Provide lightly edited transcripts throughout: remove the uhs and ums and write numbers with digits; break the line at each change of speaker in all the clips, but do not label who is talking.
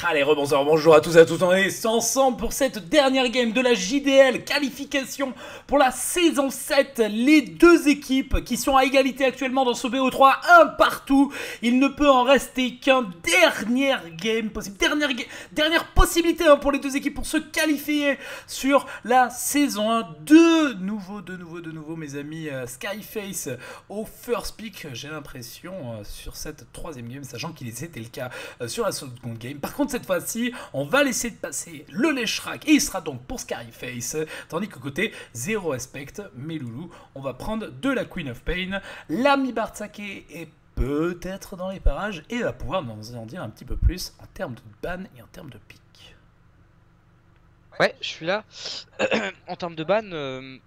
Allez, rebonsoir, bonjour à tous et à toutes, on est ensemble pour cette dernière game de la JDL, qualification pour la saison 7, les deux équipes qui sont à égalité actuellement dans ce BO3, un partout, il ne peut en rester qu'un dernière game possible, dernière possibilité pour les deux équipes pour se qualifier sur la saison 1, de nouveau mes amis, Skyface au first pick, j'ai l'impression, sur cette troisième game, sachant qu'il était le cas sur la seconde game. Par contre, cette fois-ci, on va laisser passer le Leshrac et il sera donc pour Skyface. Tandis que côté Zero Respect, mes loulous, on va prendre de la Queen of Pain. L'ami Bartsake est peut-être dans les parages et va pouvoir nous en dire un petit peu plus en termes de ban et en termes de pick.
Ouais, je suis là. En termes de ban,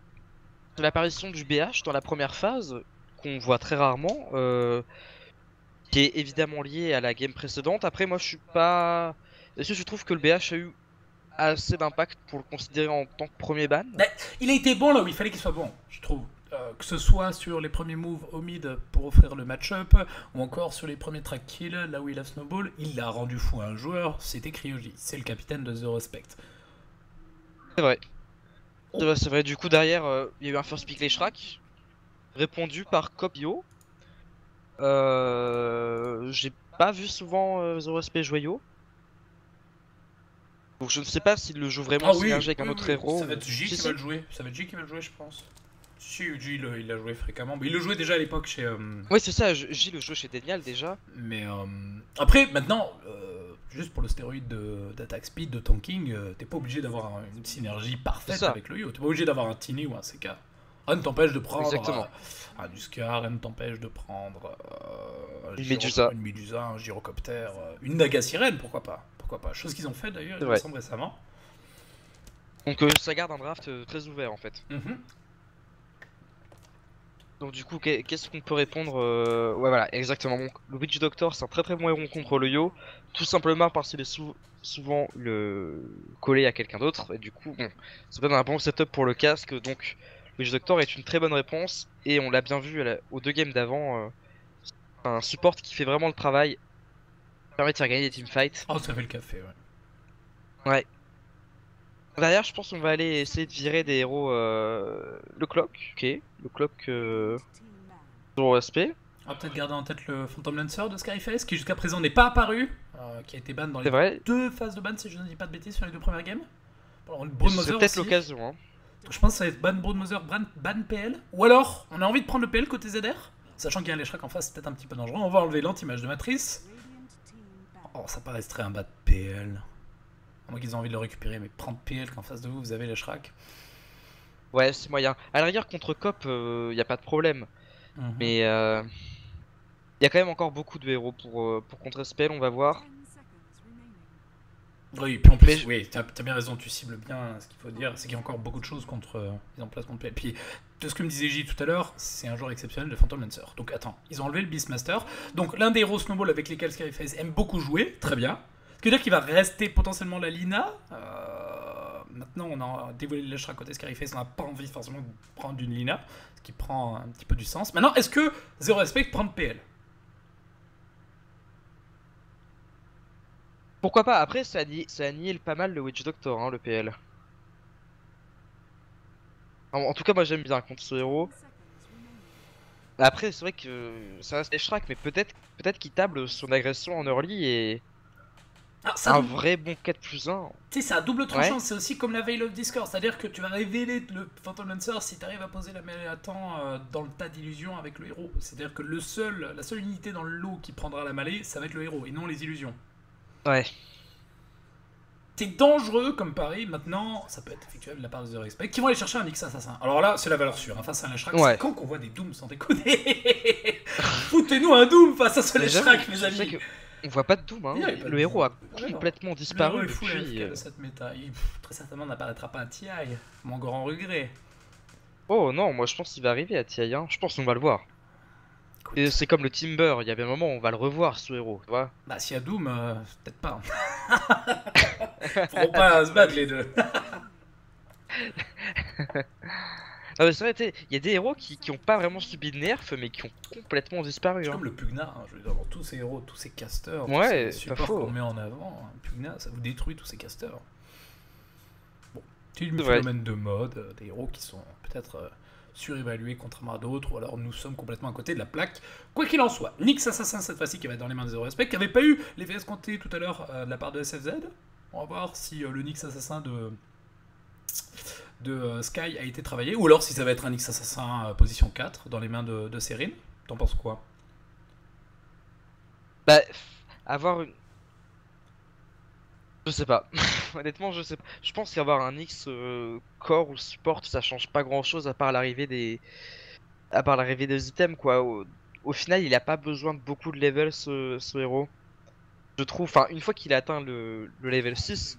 l'apparition du BH dans la première phase, qu'on voit très rarement, qui est évidemment lié à la game précédente. Après, moi, je suis pas. Est-ce que je trouve que le BH a eu assez d'impact pour le considérer en tant que premier ban?
Mais il a été bon là où il fallait qu'il soit bon, je trouve. Que ce soit sur les premiers moves au mid pour offrir le match-up, ou encore sur les premiers track kills, là où il a snowball, il l'a rendu fou à un joueur, c'était Cryogy, c'est le capitaine de The Respect.
C'est vrai. C'est vrai, du coup, derrière, il y a eu un first pick Leshrac, répondu par Copio. J'ai pas vu souvent The Respect joyau. Donc je ne sais pas s'il le joue vraiment synergie avec un autre héros.
Ça va être J qui va le jouer. Ça va être J qui va le jouer, je pense. Si, J il l'a joué fréquemment. Mais il le jouait déjà à l'époque chez.
Oui, c'est ça, J le joue chez Denial déjà.
Mais après, maintenant, juste pour le stéroïde d'attaque speed, de tanking, t'es pas obligé d'avoir une synergie parfaite avec le Yo. T'es pas obligé d'avoir un Tiny ou un CK. Rien ne t'empêche de prendre un Duskar, rien ne t'empêche de prendre
une Medusa,
un Gyrocopter, une Naga Sirène, pourquoi pas. Chose qu'ils ont fait d'ailleurs, il me semble récemment.
Donc ça garde un draft très ouvert en fait. Donc du coup, qu'est-ce qu'on peut répondre Ouais voilà, exactement. Donc, le Witch Doctor, c'est un très bon héros contre le Yo, tout simplement parce qu'il est souvent collé à quelqu'un d'autre, et du coup, bon, ça peut donner un bon setup pour le casque, donc le Witch Doctor est une très bonne réponse, et on l'a bien vu aux deux games d'avant, un support qui fait vraiment le travail, permet de faire gagner des teamfights.
Oh, ça fait le café, ouais.
Ouais. Derrière, je pense qu'on va aller essayer de virer des héros. Le Clock, ok. Le Clock, Zero respect.
On va peut-être garder en tête le Phantom Lancer de Skyface, qui jusqu'à présent n'est pas apparu, qui a été ban dans les deux phases de ban, si je ne dis pas de bêtises, sur les deux premières games.
C'est peut-être l'occasion. Hein.
Je pense que ça va être ban Broodmother, ban PL. Ou alors, on a envie de prendre le PL côté ZR, sachant qu'il y a un Leshrac en face, c'est peut-être un petit peu dangereux. On va enlever l'anti-image de Matrice. Oh, ça paraîtrait un bas de PL. À moins qu'ils aient envie de le récupérer, mais prendre PL qu'en face de vous, vous avez Leshrac.
Ouais, c'est moyen. À la rigueur, contre Cop, y a pas de problème. Mais y a quand même encore beaucoup de héros pour contrer Spell, on va voir.
Oui, puis en plus, oui, t'as bien raison, tu cibles bien. Ce qu'il faut dire, c'est qu'il y a encore beaucoup de choses contre les emplacements de PL. Puis, de ce que me disait J tout à l'heure, c'est un joueur exceptionnel de Phantom Lancer. Donc attends, ils ont enlevé le Beastmaster. Donc l'un des héros Snowball avec lesquels Skyface aime beaucoup jouer, très bien. Ce qui veut dire qu'il va rester potentiellement la Lina. Maintenant, on a dévoilé le Leshrac côté Skyface, on n'a pas envie forcément de prendre une Lina, ce qui prend un petit peu du sens. Maintenant, est-ce que Zero Respect prend PL?
Pourquoi pas? Après, ça annihile pas mal le Witch Doctor, hein, le PL. En tout cas, moi j'aime bien contre ce héros. Après, c'est vrai que ça reste Leshrac, mais peut-être qu'il table son agression en early et. Un vrai bon 4+1.
Tu sais, c'est à double tranchant, c'est aussi comme la Veil of Discord, c'est-à-dire que tu vas révéler le Phantom Lancer si tu arrives à poser la mêlée à temps dans le tas d'illusions avec le héros. C'est-à-dire que la seule unité dans le lot qui prendra la mêlée, ça va être le héros et non les illusions.
Ouais.
C'est dangereux comme pari, maintenant ça peut être effectué de la part de The Respect, qui vont aller chercher un X assassin. Alors là, c'est la valeur sûre, hein, face à un Leshrac, c'est quand qu'on voit des Dooms sans déconner. Foutez-nous un Doom face à ce Leshrac, mes amis.
On voit pas de Doom, hein. Le héros a complètement disparu
depuis cette méta. Il très certainement n'apparaîtra pas à TI, mon grand regret.
Oh non, moi je pense qu'il va arriver à TI, hein. Je pense qu'on va le voir. C'est comme le Timber, il y avait un moment où on va le revoir ce héros, tu vois.
Bah s'il y a Doom, peut-être pas. Faudront pas se battre les deux.
Ah ouais, c'est vrai, il y a des héros qui ont pas vraiment subi de nerf, mais qui ont complètement disparu.
C'est
Hein.
comme le Pugna, hein, je veux dire, dans tous ces héros, tous ces casters, tous ces
Ouais, pas
supports qu'on
faux.
met en avant, hein, Pugna, ça vous détruit tous ces casters. Bon, c'est le
C'est vrai.
phénomène de mode, des héros qui sont peut-être surévalués contrairement à d'autres, ou alors nous sommes complètement à côté de la plaque. Quoi qu'il en soit, Nyx Assassin cette fois-ci qui va être dans les mains de Zero Respect, qui n'avait pas eu les VS comptés tout à l'heure de la part de SFZ. On va voir si le Nyx Assassin de Sky a été travaillé, ou alors si ça va être un Nyx Assassin position 4 dans les mains de Serine. T'en penses quoi?
Bah, avoir une. Je sais pas. Honnêtement, je sais pas. Je pense qu'avoir un X core ou support, ça change pas grand chose à part l'arrivée des. À part l'arrivée des items, quoi. Au final, il a pas besoin de beaucoup de level, ce héros. Je trouve. Enfin, une fois qu'il a atteint le level 6,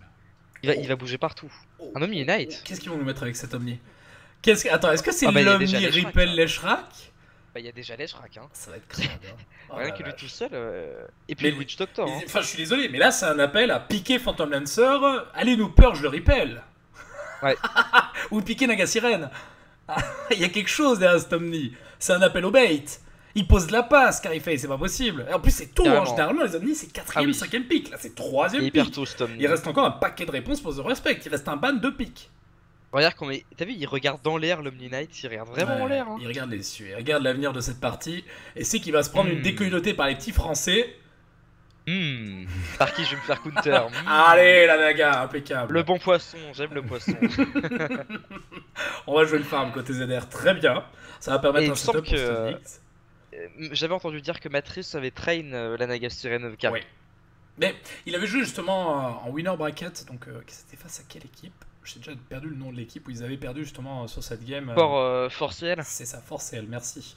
il va bouger partout.
Oh,
Un Omni
oh, oh,
Knight.
qu'est-ce qu'ils vont nous mettre avec cet Omni? Attends, est-ce que c'est
Ah bah, il y a déjà
l'Omni
les Shrek,
Ripple
hein.
Leshrak?
Bah, il y a déjà l'Eshrak, hein.
Ça va être crade, hein. Oh
Rien
la
que lui
vache.
tout seul. Et puis
Mais-
le Witch Doctor, hein.
Enfin, je suis désolé, mais là, c'est un appel à piquer Phantom Lancer, allez nous purge le Ripple.
Ouais.
Ou piquer Naga Sirène. Il y a quelque chose derrière cet Omni. C'est un appel au bait. Il pose de la passe, Carifay, c'est pas possible. Et en plus, c'est tôt, hein.
Carrément.
Généralement, les Omnis, c'est 4ème,
Ah oui.
5ème pick. Là, c'est
Il
3ème
est hyper
pick.
tôt, cet Omni.
Il reste encore un paquet de réponses pour The Respect. Il reste un ban de pick.
Regarde comment t'as vu, il regarde dans l'air l'Omni Knight, il regarde vraiment en
Ouais,
l'air. Hein.
Il regarde les cieux, il regarde l'avenir de cette partie. Et c'est qu'il va se prendre une déculottée par les petits Français.
Par qui je vais me faire counter.
Allez, la Naga, impeccable.
Le bon poisson, j'aime le poisson.
On va jouer le farm côté ZR, très bien. Ça va
Et
permettre
il
un
me semble
setup pour
que,
Stonix.
J'avais entendu dire que Matrice avait train la Naga Sirène Cap.
Oui. Mais il avait joué justement en winner bracket, donc c'était face à quelle équipe? J'ai déjà perdu le nom de l'équipe où ils avaient perdu justement sur cette game.
Force Ciel.
C'est ça, Forcel, merci.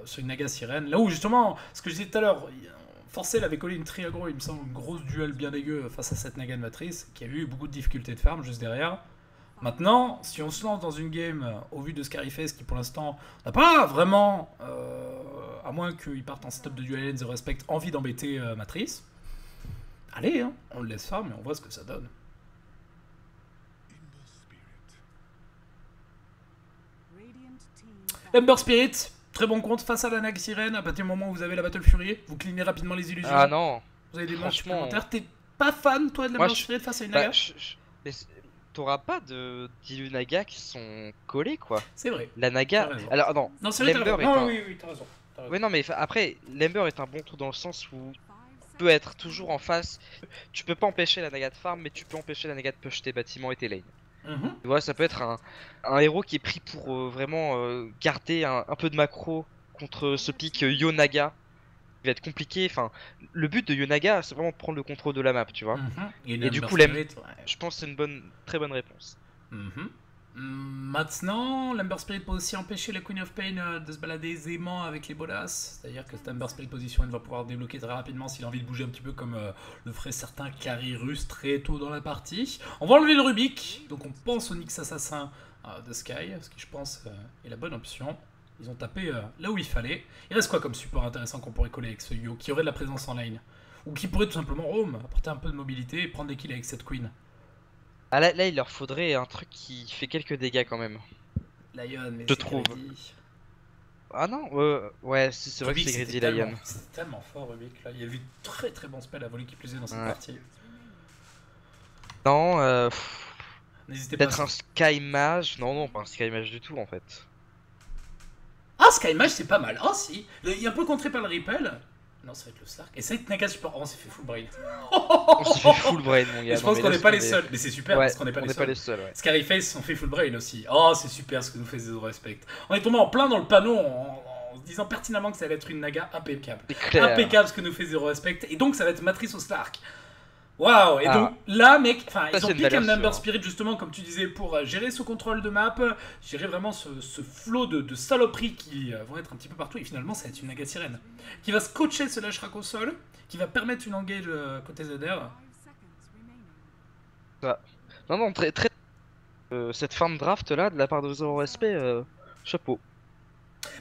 Sur une Naga Sirène. Là où justement, ce que je disais tout à l'heure, Forcel avait collé une triagro, il me semble, une grosse duel bien dégueu face à cette Naga de Matrice, qui a eu beaucoup de difficultés de farm juste derrière. Maintenant, si on se lance dans une game au vu de Scarface qui pour l'instant n'a pas vraiment, à moins qu'il parte en setup de duel The Respect, envie d'embêter Matrice, allez, hein, on le laisse farm et on voit ce que ça donne. Ember Spirit, très bon compte face à la Nag Sirène. À partir du moment où vous avez la Battle Fury, vous cleanez rapidement les illusions.
Ah non.
Vous avez des manches
franchement,
supplémentaires. T'es pas fan, toi, de
Moi,
l'Ember
je-
Spirit face à une
Bah,
Naga?
mais t'auras pas d'Ilu Naga qui sont collés quoi.
C'est vrai.
La Naga.
T'as raison.
Alors non.
Non, c'est vrai, t'as
L'Ember
raison.
est
Non,
un.
oui, t'as raison. T'as raison.
Ouais non mais après l'Ember est un bon tour dans le sens où tu peux être toujours en face. Tu peux pas empêcher la Naga de farm, mais tu peux empêcher la Naga de push tes bâtiments et tes lanes.
Mhm.
Tu vois, ça peut être un héros qui est pris pour vraiment garder un peu de macro contre ce pick Yonaga. Il va être compliqué. Enfin, le but de Yonaga, c'est vraiment de prendre le contrôle de la map, tu vois.
Mhm. Une
Et du
Ember
coup,
Spirit, ouais.
Je pense que c'est une très bonne réponse.
Mhm. Maintenant, l'Ember Spirit peut aussi empêcher la Queen of Pain de se balader aisément avec les bolas. C'est-à-dire que cette Ember Spirit position, il va pouvoir débloquer très rapidement s'il a envie de bouger un petit peu comme le ferait certains carry russes très tôt dans la partie. On va enlever le Rubik, donc on pense au Nyx Assassin de Sky, ce qui je pense est la bonne option. Ils ont tapé là où il fallait. Il reste quoi comme support intéressant qu'on pourrait coller avec ce Yo, qui aurait de la présence en lane? Ou qui pourrait tout simplement roam, apporter un peu de mobilité et prendre des kills avec cette Queen?
Ah là, il leur faudrait un truc qui fait quelques dégâts quand même.
Lion, mais
Je
c'est
trouve.
greedy.
Ah non, ouais, c'est vrai que
Rubik,
c'est Greedy
c'était
Lion.
tellement- C'était tellement fort, Rubik. Là, il y a eu très très bon spell à voler qui plus est dans cette
Ouais.
partie.
Non,
N'hésitez pas.
peut-être un Sky Mage. Non, pas un Sky Mage du tout en fait.
Ah, Sky Mage, c'est pas mal. Ah, si. Il est un peu contré par le Ripple. Non, ça va être le Stark. Et ça va être Naga Support. Oh, on s'est fait full brain.
On s'est fait full brain, mon
Et
gars.
je
Non,
pense
mais
qu'on
laisse
n'est pas les
tomber.
seuls. Mais c'est super
Ouais,
parce qu'on n'est pas
on
les
n'est pas
seuls.
les seuls, ouais.
Scarface on fait full brain aussi. Oh, c'est super ce que nous fait Zezo Respect. On est tombé en plein dans le panneau en se disant pertinemment que ça allait être une Naga impeccable.
C'est clair.
Impeccable ce que nous fait Zero Respect. Et donc ça va être Matrice au Stark. Waouh. Et
Ah.
donc là, mec, enfin, ils
c'est
ont
une
piqué
valeur
un Number
sûre.
Spirit justement, comme tu disais, pour gérer ce contrôle de map, gérer vraiment ce flot de saloperies qui vont être un petit peu partout. Et finalement, ça va être une Naga Sirène qui va scotcher ce Lashrak au sol, qui va permettre une engage côté ZR.
Non, très. Cette fin de draft là, de la part de Zero Respect, chapeau.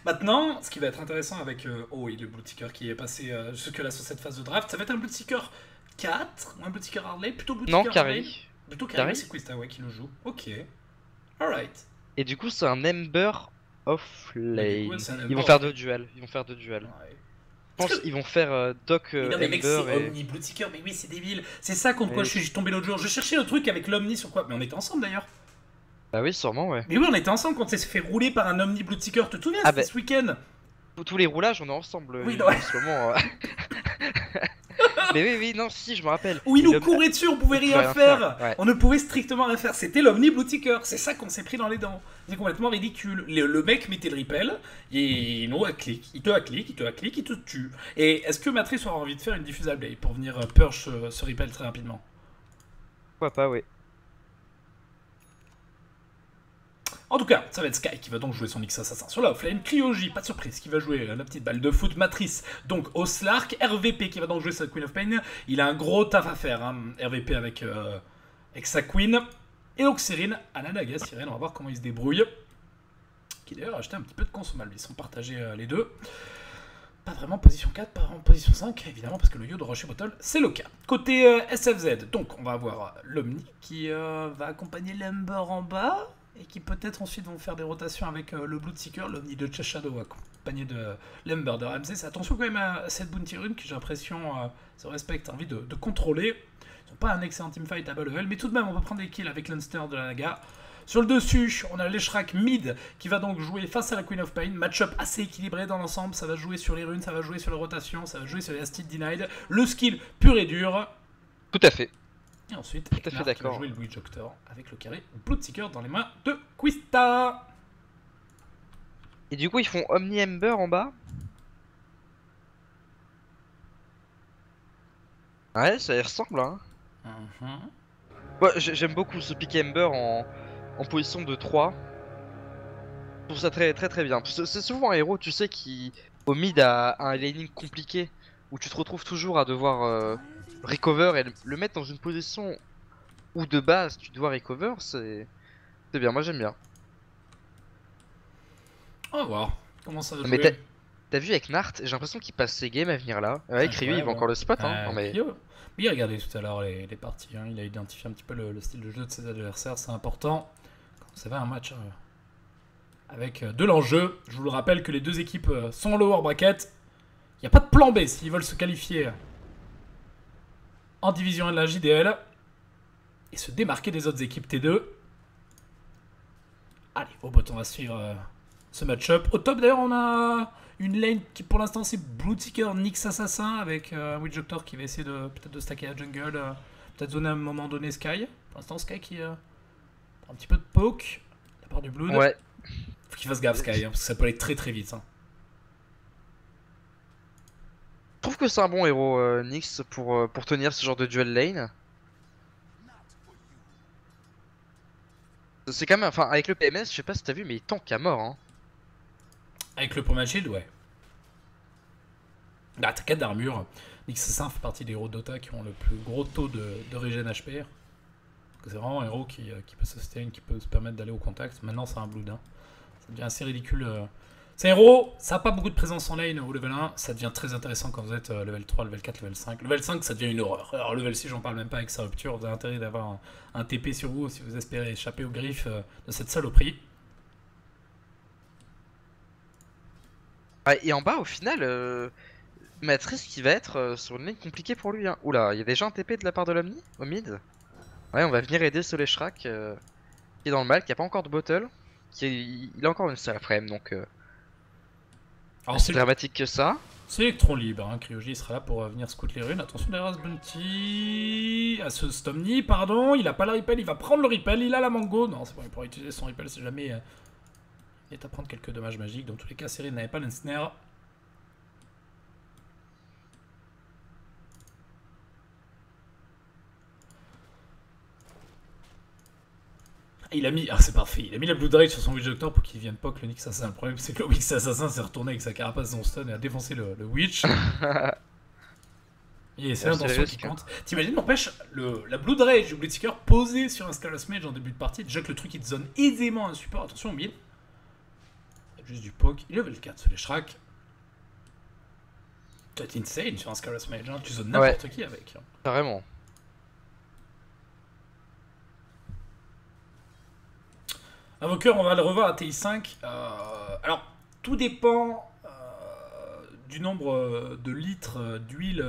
Maintenant, ce qui va être intéressant avec oh, oui, le Bloodseeker qui est passé jusque-là sur cette phase de draft, ça va être un Bloodseeker 4 ou un Bloodseeker Harley, plutôt Bloodseeker
Non,
Harley.
Carry.
Plutôt Carry,
Carry.
c'est Quista ouais, qui le joue. Ok. Alright.
Et du coup, c'est un Ember off
Mais du coup,
lane.
c'est un
Ils vont
Ember.
faire deux duels. Ils vont faire deux duels.
Ouais.
Je pense qu'ils vont faire Doc
Mais non, mais mec,
Ember
c'est
et.
Omni Bloodseeker, mais oui, c'est débile. C'est ça contre quoi
et-
je suis tombé l'autre jour. Je cherchais le truc avec l'Omni sur quoi. Mais on était ensemble d'ailleurs.
Bah oui, sûrement, ouais.
Mais oui, on était ensemble quand on s'est fait rouler par un Omni Bloodseeker. Tu te souviens,
Ah
c'était
bah,
ce week-end.
tous les roulages, on est ensemble
Oui, non,
en ce moment. Mais oui, oui, non, si, je me rappelle.
où il
Et
nous courait dessus, on pouvait rien faire.
Ouais.
On ne pouvait strictement rien faire. C'était l'Omni Bloodseeker. C'est ça qu'on s'est pris dans les dents. C'est complètement ridicule. Le mec mettait le repel, et nous à clic. Il te clic, il te clic, il te tue. Et est-ce que Matrice aura envie de faire une diffusable blade pour venir purge ce repel très rapidement?
Pourquoi pas, oui.
En tout cas, ça va être Sky qui va donc jouer son X Assassin sur la offlane. Cryogy, pas de surprise, qui va jouer la petite balle de foot Matrice. Donc au Slark, RVP qui va donc jouer sa Queen of Pain. Il a un gros taf à faire, hein, RVP avec sa Queen. Et donc Cyrine à la daga. Cyrine, on va voir comment il se débrouille. Qui d'ailleurs a acheté un petit peu de consommable. Ils sont partagés les deux. Pas vraiment position 4, pas vraiment position 5, évidemment, parce que le yo de Rocher Bottle, c'est le cas. Côté SFZ, donc on va avoir l'Omni qui va accompagner l'Ember en bas, et qui peut-être ensuite vont faire des rotations avec le Bloodseeker, l'Omni de Chess Shadow accompagné de l'Ember de Ramsey. Attention quand même à cette Bounty Rune qui j'ai l'impression se respecte, envie de contrôler. Ils n'ont pas un excellent teamfight à bas level, mais tout de même on peut prendre des kills avec l'Unster de la Naga. Sur le dessus, on a l'Eshrak mid qui va donc jouer face à la Queen of Pain. Match-up assez équilibré dans l'ensemble. Ça va jouer sur les runes, ça va jouer sur les rotations, ça va jouer sur les Astid Denied. Le skill pur et dur.
Tout à fait.
Et ensuite,
Tout à fait
Eknar qui va
d'accord.
jouer le Witch Doctor avec le carré Bloodseeker dans les mains de Quista.
Et du coup, ils font Omni Ember en bas. Ouais, ça y ressemble, hein. Ouais, j'aime beaucoup ce pick Ember en position de 3. Je trouve ça très très très bien. C'est souvent un héros, tu sais, qui au mid a un laning compliqué, où tu te retrouves toujours à devoir recover et le mettre dans une position où de base tu dois recover, c'est bien, moi j'aime bien.
On va voir comment ça va
Mais
jouer.
t'as vu avec Nart, j'ai l'impression qu'il passe ses games à venir là. Avec Ryu, il va encore le spot, hein. Non, mais...
Cryo. Mais il a regardé tout à l'heure les parties, hein. Il a identifié un petit peu le style de jeu de ses adversaires, c'est important. Quand vous savez, un match avec de l'enjeu. Je vous le rappelle que les deux équipes sont en lower bracket. Il n'y a pas de plan B s'ils veulent se qualifier en division 1 de la JDL et se démarquer des autres équipes T2. Allez, au bot, on va suivre ce match-up. Au top, d'ailleurs, on a une lane qui, pour l'instant, c'est Bloodseeker, Nyx Assassin, avec Witch Doctor qui va essayer de peut-être de stacker la jungle, peut-être zoner à un moment donné Sky. Pour l'instant, Sky qui prend un petit peu de poke de la part du Blood.
Ouais.
Faut qu'il fasse gaffe, Sky, hein, parce que ça peut aller très très vite. Hein.
Je trouve que c'est un bon héros, Nyx, pour tenir ce genre de duel lane. C'est quand même, enfin, avec le PMS, je sais pas si t'as vu, mais il tank à mort, hein.
Avec le Promo Shield, ouais. Ah, t'as 4 d'armure. Nyx Assassin fait partie des héros Dota qui ont le plus gros taux de regen HPR. C'est vraiment un héros qui peut sustain, qui peut se permettre d'aller au contact. Maintenant, c'est un Blood. Hein. Ça devient assez ridicule. C'est un héros, ça n'a pas beaucoup de présence en lane au level 1. Ça devient très intéressant quand vous êtes level 3, level 4, level 5. Level 5, ça devient une horreur. Alors, level 6, j'en parle même pas avec sa rupture. Vous avez intérêt d'avoir un TP sur vous si vous espérez échapper aux griffes de cette saloperie.
Ouais, et en bas, au final, Matrice qui va être sur une ligne compliquée pour lui. Hein. Oula, il y a déjà un TP de la part de l'Omni au mid. Ouais, on va venir aider Soleshrak qui est dans le mal, qui a pas encore de bottle. Il a encore une seule frame, donc c'est dramatique que ça.
C'est électron libre, hein. Cryogy sera là pour venir scout les runes. Attention derrière ce Bounty. À ce Stomny, pardon, il a pas le repel, il va prendre le repel, il a la mango. Non, c'est bon, il pourra utiliser son repel si jamais il est à prendre quelques dommages magiques. Dans tous les cas, Cyril n'avait pas l'ensnare. Il a mis, ah c'est parfait, il a mis la Blood Rage sur son Witch Doctor pour qu'il vienne poke le Nyx Assassin. Le problème c'est que le Nyx Assassin s'est retourné avec sa carapace dans stun et a défoncé le Witch. Et c'est l'intention qui compte. T'imagines, n'empêche, la Blood Rage du Bloodseeker posée sur un Scaleless Mage en début de partie, déjà que le truc il te zone aisément un support, attention au mid. Il y a juste du poke, il level 4 sur les Shrek. C'est insane sur un Scaleless Mage, hein. Tu zones n'importe qui avec. Hein.
Carrément.
Invoker, on va le revoir à TI5. Alors, tout dépend du nombre de litres d'huile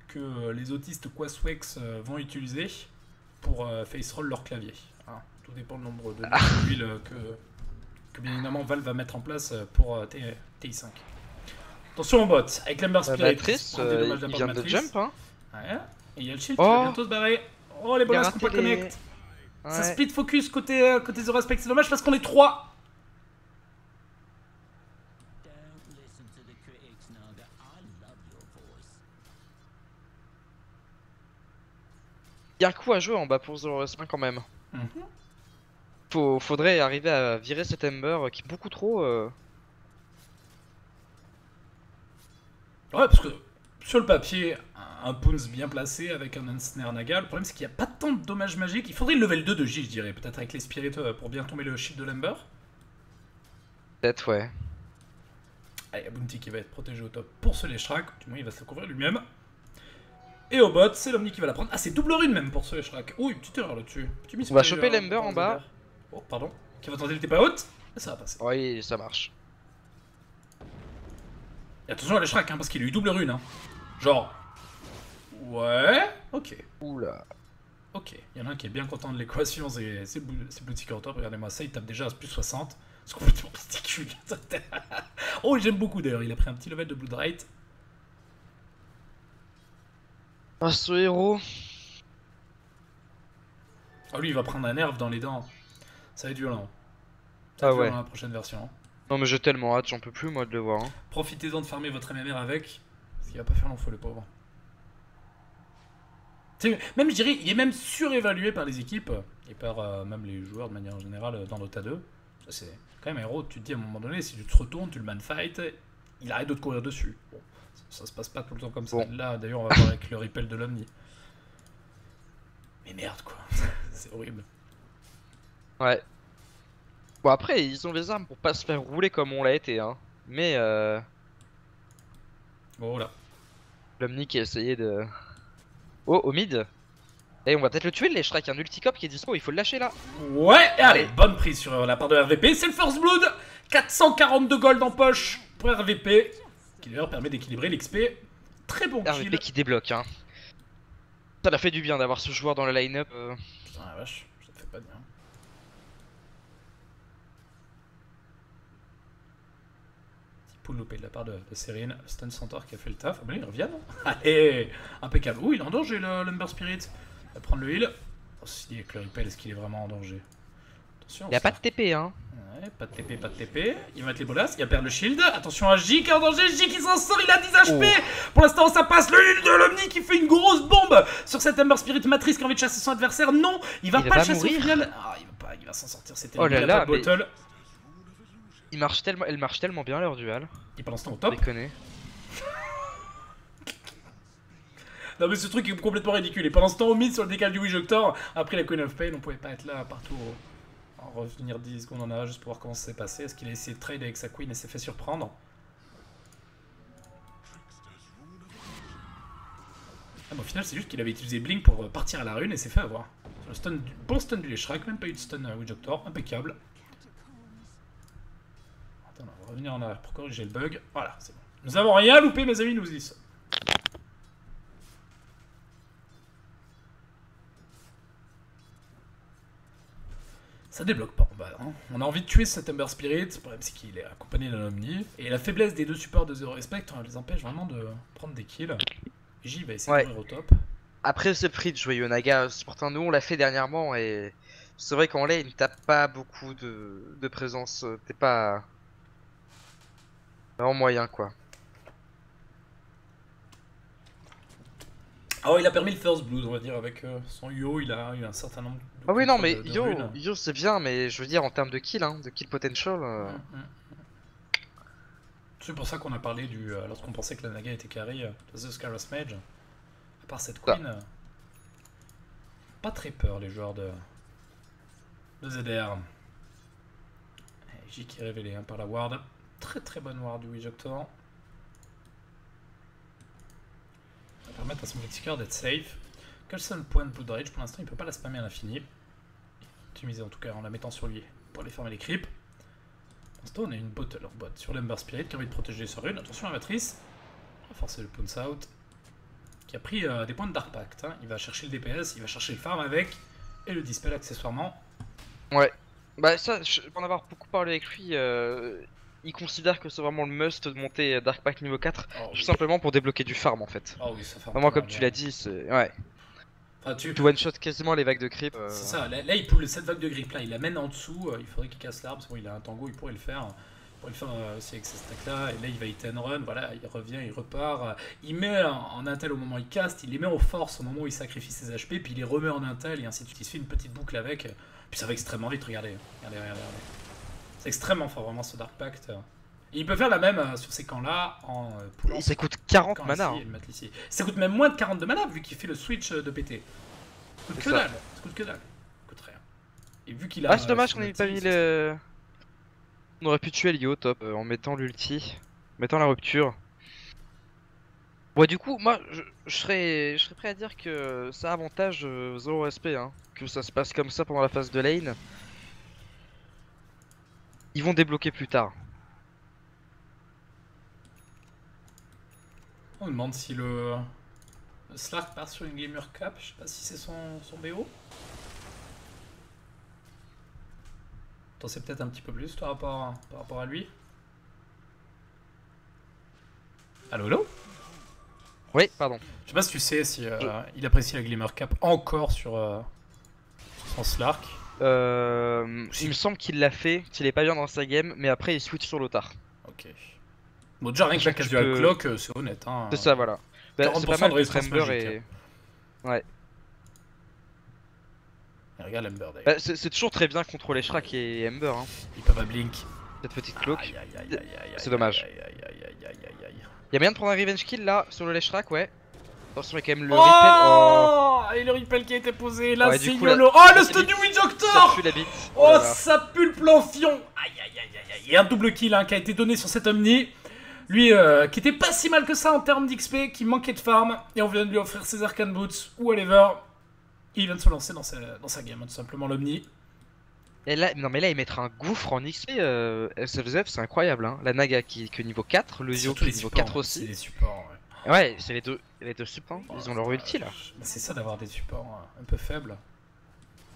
que les autistes Quaswex vont utiliser pour face roll leur clavier. Hein, tout dépend du nombre de litres d'huile que bien évidemment Valve va mettre en place pour TI5. Attention au bot, avec l'Ember Spirit.
Matrice, il vient de jump, hein.
Ouais, et il y a le shield qui va bientôt se barrer. Oh, les bonus qu'on peut connect. Ouais. Ça split focus côté The Respect, c'est dommage parce qu'on est 3.
Il y a un coup à jouer en bas pour The Respect quand même. Faudrait arriver à virer cet Ember qui est beaucoup trop...
Ouais, parce que sur le papier, un Pounce bien placé avec un Ensnare Naga, le problème c'est qu'il n'y a pas tant de dommages magiques. Il faudrait le level 2 de J, je dirais, peut-être avec les Spirits pour bien tomber le shield de l'Ember.
Peut-être, ouais.
Ah, il y a Bounty qui va être protégé au top pour ce Leshrac, du moins il va se le couvrir lui-même. Et au bot, c'est l'Omni qui va la prendre. Ah, c'est double rune même pour ce Leshrac. Oh, une petite erreur là-dessus.
On va choper l'Ember en bas.
Oh, pardon. Qui va tenter le TP out. Et ça va passer.
Oui, ça marche.
Et attention à Leshrac, hein, parce qu'il a eu double rune. Hein. Genre. Ouais. Ok.
Oula.
Ok. Il y en a un qui est bien content de l'équation, c'est Boutique en top. Regardez-moi ça, il tape déjà à plus 60. C'est complètement ridicule. Oh, j'aime beaucoup d'ailleurs. Il a pris un petit level de Blood Rate.
Ah, ce héros.
Oh, lui, il va prendre un nerf dans les dents. Ça va être violent.
Ça va être
violent
ouais.
La prochaine version. Hein.
Non, mais j'ai tellement hâte, j'en peux plus moi de le voir. Hein.
Profitez-en de farmer votre MMR avec. Parce qu'il va pas faire long feu, le pauvre. Même, je dirais, il est même surévalué par les équipes et par même les joueurs de manière générale dans Dota 2. C'est quand même un héros, tu te dis à un moment donné, si tu te retournes, tu le manfight, il arrête de te courir dessus. Bon, ça se passe pas tout le temps comme ça. Bon. Là, d'ailleurs, on va voir avec le repel de l'Omni. Mais merde, quoi. C'est horrible.
Ouais. Bon, après, ils ont les armes pour pas se faire rouler comme on l'a été, hein. Mais
bon, là.
L'Omni qui a essayé de... Oh, au mid. Et on va peut-être le tuer, le Leshrac, un ulticop qui est dispo, il faut le lâcher là.
Ouais, allez, bonne prise sur la part de RVP, c'est le First Blood. 442 gold en poche pour RVP, qui d'ailleurs permet d'équilibrer l'XP. Très bon kill.
RVP qui débloque, hein. Ça l'a fait du bien d'avoir ce joueur dans le line-up.
Putain la vache, ça te fait pas de bien. Petit pull loupé de la part de Serine, Stun Centaur qui a fait le taf. Ah ben il revient, non? Allez, impeccable. Ouh, il est en danger l'Ember Spirit. Il va prendre le heal. Oh, si, avec le repel, est-ce qu'il est vraiment en danger? Attention.
Il a pas de TP, hein.
Ouais, pas de TP, pas de TP. Il va mettre les bolas, il va perdre le shield. Attention à J qui est en danger, J qui s'en sort, il a 10 HP. Oh. Pour l'instant, ça passe. Le heal de l'Omni qui fait une grosse bombe sur cette Ember Spirit Matrice qui a envie de chasser son adversaire. Non, il va pas le chasser au final. Ah, il va s'en sortir. C'était
oh là là, mais...
bottle.
Elle marche tellement bien leur duel.
Il est pour l'instant au top.
Déconner.
Non mais ce truc est complètement ridicule. Et pendant ce temps, au mid sur le décal du Wijoctor, après la Queen of Pain, on pouvait pas être là partout. Revenir 10 secondes en arrière juste pour voir comment ça s'est passé. Est-ce qu'il a essayé de trade avec sa queen et s'est fait surprendre? Ah, bon, au final, c'est juste qu'il avait utilisé Blink pour partir à la rune et s'est fait avoir. Le stun, bon stun du Leshrac, même pas eu de stun à Wijoctor, impeccable. Attends, on va revenir en arrière pour corriger le bug. Voilà, c'est bon. Nous avons rien loupé, mes amis, nous disent. Ça débloque pas en bas. Hein. On a envie de tuer cet Ember Spirit. Le problème, c'est qu'il est accompagné d'un Omni. Et la faiblesse des deux supports de The Respect les empêche vraiment de prendre des kills. J va essayer d'ouvrir au top.
Après, ce prix de jouer Yonaga, pourtant, nous on l'a fait dernièrement. Et c'est vrai qu'en lane, t'as pas beaucoup de présence. T'es pas vraiment moyen, quoi.
Oh, il a permis le First Blood, on va dire, avec son Yo, il a eu un certain nombre de...
Ah oui, non, mais Yo c'est bien, mais je veux dire en termes de kill, hein, de kill potential...
C'est pour ça qu'on a parlé du... lorsqu'on pensait que la Naga était carry de The Scarus Mage. À part cette Queen... pas très peur, les joueurs de ZR. J qui est révélé hein, par la ward. Très très bonne ward du Wijoctor. Permettre à son Blitzcrank d'être safe. Quel seul point de Blood Rage, pour l'instant il peut pas la spammer à l'infini. optimiser en tout cas en la mettant sur lui pour aller fermer les creeps. Pour l'instant, on a une bot, leur bot sur l'Ember Spirit qui a envie de protéger sa rune. Attention à la matrice. On va forcer le Pounce Out. Qui a pris des points de Dark Pact. Hein. Il va chercher le DPS, il va chercher le farm avec. Et le Dispel accessoirement.
Ouais. Bah ça, pour en avoir beaucoup parlé avec lui, il considère que c'est vraiment le must de monter Dark Pact niveau 4.
Oh,
Tout
oui.
simplement pour débloquer du farm en fait.
Oh oui, ça fait
Vraiment comme tu l'as dit, c'est... Ouais.
Enfin,
Tu one-shot quasiment les vagues de creep.
C'est ça, là il pull cette vague de grip là, il l'amène en dessous, il faudrait qu'il casse l'arbre, bon, il a un tango, il pourrait le faire. Il pourrait le faire aussi avec ces stacks là, et là il va hit and run, voilà, il revient, il repart. Il met en intel au moment où il caste, il les met en force au moment où il sacrifie ses HP, puis il les remet en intel et ainsi de suite. Il se fait une petite boucle avec, puis ça va extrêmement vite, regardez. Regardez. C'est extrêmement fort vraiment ce Dark Pact. Et il peut faire la même sur ces camps là en poulant.
Ça coûte 40 mana.
Ici. Ça coûte même moins de 40 de mana vu qu'il fait le switch de PT. Ça coûte que dalle, ça coûte que dalle. Ça coûte rien. Et vu qu'il a.
Ah, c'est dommage qu'on ait pas mis le. On aurait pu tuer Lio top en mettant l'ulti, en mettant la rupture. Ouais, du coup, moi je serais prêt à dire que ça avantage zéro respect, hein, que ça se passe comme ça pendant la phase de lane. Ils vont débloquer plus tard.
On me demande si le Slark part sur une Gamer Cap, je sais pas si c'est son BO. T'en sais peut-être un petit peu plus toi, par rapport à lui. Allo?
Oui, pardon.
Je sais pas si tu sais si il apprécie la Glimmer Cap encore sur son Slark.
Il me semble qu'il l'a fait, qu'il est pas bien dans sa game, mais après il switch sur l'Otar.
Ok. Bon, déjà rien que la casual clock, c'est honnête. Hein.
C'est ça, voilà. Bah, c'est pas mal de Trember et... Ouais.
Et regarde l'Ember d'ailleurs.
Bah, c'est toujours très bien contrôler Shrek et Ember. Hein.
Il peut pas blink.
Cette petite cloak. C'est
dommage.
Il y a moyen de prendre un revenge kill là sur le Shrek, ouais. Attention, il y a quand même le
repel. Et le repel qui a été posé. Là, ouais, c'est YOLO. Oh, le stun du Witch Doctor.
Ça pue la bite.
Oh, ça pue le plan fion. Il y a un double kill hein, qui a été donné sur cet Omni. Lui, qui était pas si mal que ça en termes d'XP, qui manquait de farm. Et on vient de lui offrir ses Arcane Boots ou whatever. Il vient de se lancer dans sa game, tout simplement, l'Omni.
Et là, non mais là il mettra un gouffre en XP, SFZF c'est incroyable hein. La Naga qui est que niveau 4, le Yo qui est niveau 4 aussi.
C'est des supports, ouais.
Ouais, c'est les deux supports, ils ont leur ulti là.
C'est ça d'avoir des supports un peu faibles.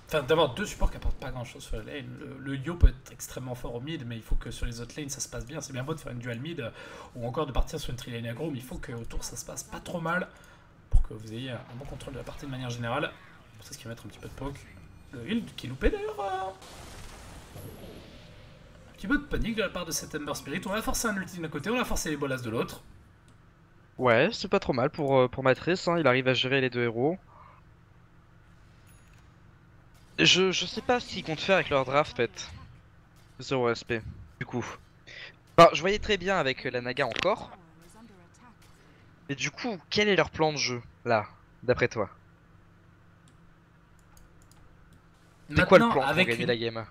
Enfin, d'avoir deux supports qui apportent pas grand chose sur la lane. Le Yo peut être extrêmement fort au mid, mais il faut que sur les autres lanes ça se passe bien. C'est bien beau de faire une dual mid ou encore de partir sur une trilane aggro, mais il faut que autour ça se passe pas trop mal pour que vous ayez un bon contrôle de la partie de manière générale. Pour ça, ce qui va mettre un petit peu de poke. Le heal qui est loupé d'ailleurs. Un petit peu de panique de la part de cet Ember Spirit. On va forcer un ulti d'un côté, on va forcer les bolas de l'autre.
Ouais, c'est pas trop mal pour Matrice, hein. Il arrive à gérer les deux héros. Je sais pas ce qu'ils comptent faire avec leur draft, en fait. Zéro respect, du coup. Enfin, je voyais très bien avec la Naga encore. Mais du coup, quel est leur plan de jeu, là, d'après toi? C'est quoi le plan pour gagner la game?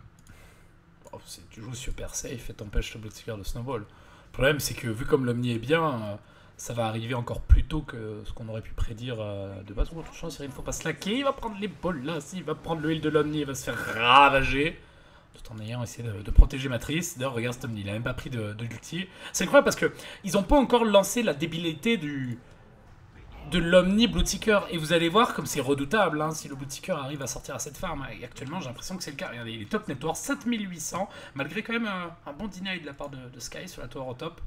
Oh, tu joues super safe et t'empêches le Bloodseeker de snowball. Le problème c'est que vu comme l'Omni est bien, ça va arriver encore plus tôt que ce qu'on aurait pu prédire de base. Oh, attention, il ne faut pas slacker, il va prendre les balles là, il va prendre le heal de l'Omni, il va se faire ravager. Tout en ayant essayé de protéger Matrice. D'ailleurs, regarde cet Omni, il a même pas pris de l'ulti. C'est incroyable parce que ils ont pas encore lancé la débilité de l'Omni Bloodseeker. Et vous allez voir comme c'est redoutable hein, si le Bloodseeker arrive à sortir à cette farm. Et actuellement, j'ai l'impression que c'est le cas. Regardez, il est top net worth 7800, malgré quand même un bon deny de la part de Sky sur la tower au top.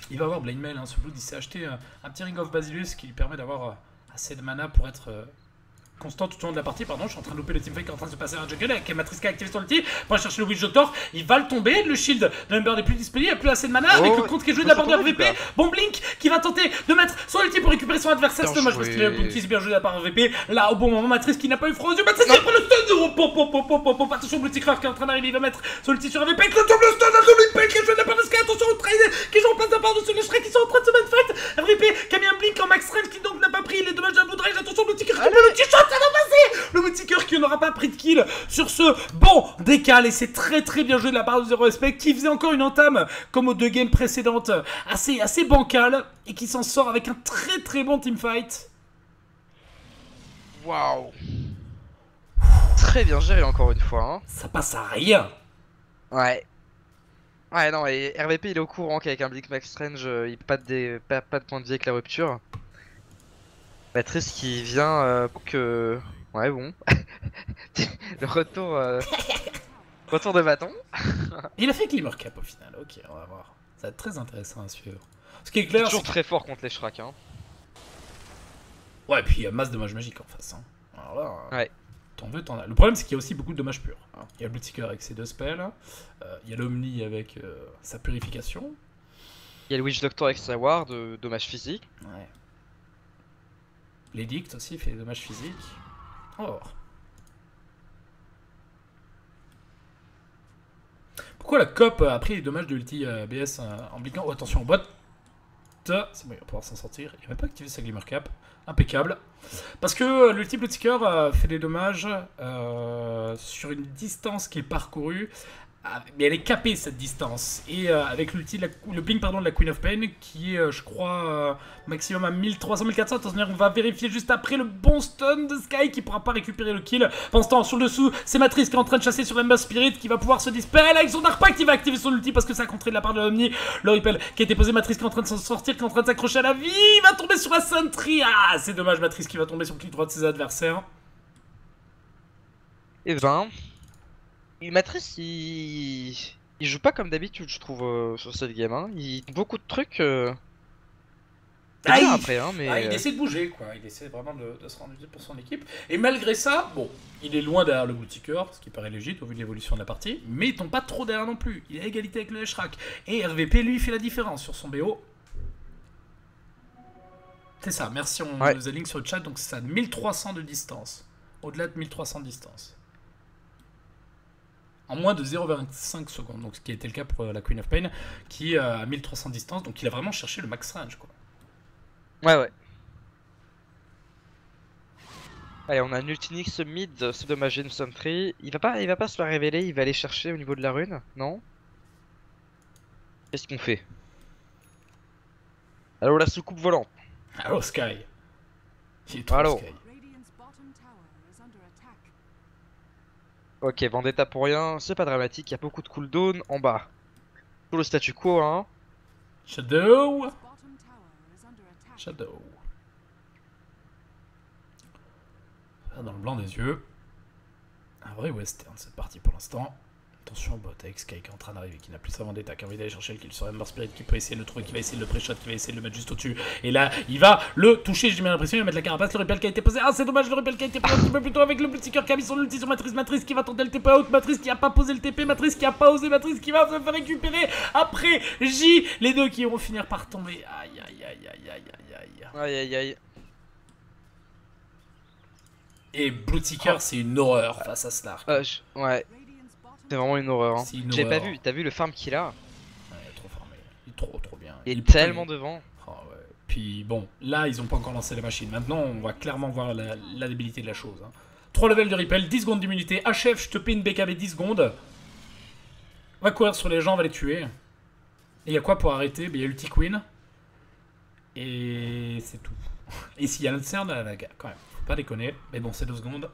Il va avoir Blind Mail, hein, ce Blood, il s'est acheté un petit Ring of Basilius qui lui permet d'avoir assez de mana pour être constant tout au long de la partie. Pardon, je suis en train de louper le teamfight qui est en train de se passer à un jungle avec Matrice qui a activé son ulti pour aller chercher le Witch Doctor. Il va le tomber, le shield de l'Ember n'est plus disponible, il n'y a plus assez de mana avec le compte qui est joué de la part de RVP. Bon, Blink qui va tenter de mettre son ulti pour récupérer son adversaire. C'est dommage parce que le ulti c'est bien joué de la part de RVP. Là, au bon moment, Matrice qui n'a pas eu froid aux yeux. Matrice qui prend le stun. Attention, Bloodseeker qui est en train d'arriver, il va mettre son ulti sur RVP. Le stun, un double impel qui est joué de la part de Sky. Attention au trade qui joue en place de la part de ce Shrek qui sont en train de se mettre fight. RVP qui a mis un Blink en max range qui donc n'a pas pris les dommages d'un Blood Rage. Attention, Bloodseeker qui le ulti shot, ça va passer. Le Bloodseeker qui n'aura pas pris de kill sur ce bon décal et c'est très bien joué de la part de Zero Respect qui faisait encore une entame comme aux deux games précédentes assez bancale et qui s'en sort avec un très bon teamfight.
Waouh. très bien géré encore une fois. Hein.
Ça passe à rien.
Ouais. Ouais, non, et RVP il est au courant qu'avec un Big Max Range, il pas de point de vie avec la rupture. Matrice qui vient pour que. Ouais, bon. Le retour, retour de bâton.
Il a fait Glimmer Cap au final, ok, on va voir. Ça va être très intéressant à suivre. Ce qui est
C'est
clair,
toujours
c'est
très fort contre les Shrek. Hein.
ouais, puis il y a masse de dommages magiques en face. Hein. Alors là,
Ouais.
t'en veux, t'en as. Le problème, c'est qu'il y a aussi beaucoup de dommages purs. Hein. Il y a le Bloodseeker avec ses 2 spells, il y a l'Omni avec sa purification.
Il y a le Witch Doctor avec sa ward, dommage physique.
Ouais. L'édict aussi fait des dommages physiques. Oh. Pourquoi la COP a pris les dommages de l'ulti BS en bliquant? Oh, attention, bot. C'est bon, il va pouvoir s'en sortir. Il va même pas activer sa Glimmer Cap. Impeccable. Parce que l'ulti Bloodseeker fait des dommages sur une distance qui est parcourue. Mais elle est capée cette distance. Et avec l'ulti, le ping pardon, de la Queen of Pain, qui est, je crois, maximum à 1300-1400. Attention, on va vérifier juste après le bon stun de Sky qui pourra pas récupérer le kill. Pendant ce temps, sur le dessous, c'est Matrice qui est en train de chasser sur Ember Spirit qui va pouvoir se dispel avec son Dark Pact qui va activer son ulti parce que ça a contré de la part de l'Omni. Le Ripple qui a été posé, Matrice qui est en train de s'en sortir, qui est en train de s'accrocher à la vie. Il va tomber sur la Sentry. Ah, c'est dommage, Matrice qui va tomber sur le clic droit de ses adversaires.
Et 20. Et Matrice, il joue pas comme d'habitude, je trouve, sur cette game. Hein. Il beaucoup de trucs.
Ah,
Bien après, hein, mais.
il essaie de bouger, quoi. Il essaie vraiment de se rendre utile pour son équipe. Et malgré ça, bon, il est loin derrière le Bloodseeker, ce qui paraît légitime au vu de l'évolution de la partie, mais il tombe pas trop derrière non plus. Il est à égalité avec le Heshrak. Et RVP, lui, fait la différence sur son BO. C'est ça, merci, on nous aligne sur le chat, donc c'est ça, 1300 de distance. Au-delà de 1300 de distance. En moins de 0,25 secondes, donc ce qui était le cas pour la Queen of Pain, qui est à 1300 de distance, donc il a vraiment cherché le max range, quoi.
Ouais. Allez, on a un Ultinix mid, c'est dommage, une Sentry. Il va pas se la révéler, il va aller chercher au niveau de la rune, non? Qu'est-ce qu'on fait? Allo, la soucoupe volante.
Allo, Sky. Il est trop
Allo.
Sky.
Ok, Vendetta pour rien, c'est pas dramatique, il y a beaucoup de cooldown en bas. Sur le statu quo, hein.
Shadow. Dans le blanc des yeux. Un vrai western cette partie pour l'instant. Attention bot avec Sky qui est en train d'arriver, qui n'a plus sa vendetta, qui a envie d'aller chercher le kill sur Ember Spirit, qui peut essayer de le trouver, qui va essayer de le pré-shot, qui va essayer de le mettre juste au-dessus. Et là, il va le toucher, j'ai bien l'impression, il va mettre la carapace, le repel qui a été posé. Ah, c'est dommage, le repel qui a été posé un petit peu plus tôt avec le Bloodseeker qui a mis son ulti sur Matrice. Matrice qui va tenter le TP out, Matrice qui a pas posé le TP, Matrice qui a pas osé, Matrice qui va se faire récupérer après J. Les deux qui vont finir par tomber. Aïe, aïe, aïe, aïe, aïe, aïe, aïe.
Aïe. Et
Bloodseeker, c'est une horreur face à Slark.
Ouais. C'est vraiment une horreur. Hein. J'ai pas vu, t'as vu le farm qu'il a?
Ouais, il est trop farmé. Il est trop bien.
Il est tellement devant.
Oh, ouais. Puis bon, là, ils ont pas encore lancé la machine. Maintenant, on va clairement voir la débilité de la chose. Hein. 3 levels de Ripple, 10 secondes d'immunité. HF, je te paie une BKB 10 secondes. On va courir sur les gens, on va les tuer. Et il y a quoi pour arrêter? Il y a Ulti Queen. Et c'est tout. Et s'il y a notre CERN, la gars, quand même. Faut pas déconner. Mais bon, c'est 2 secondes.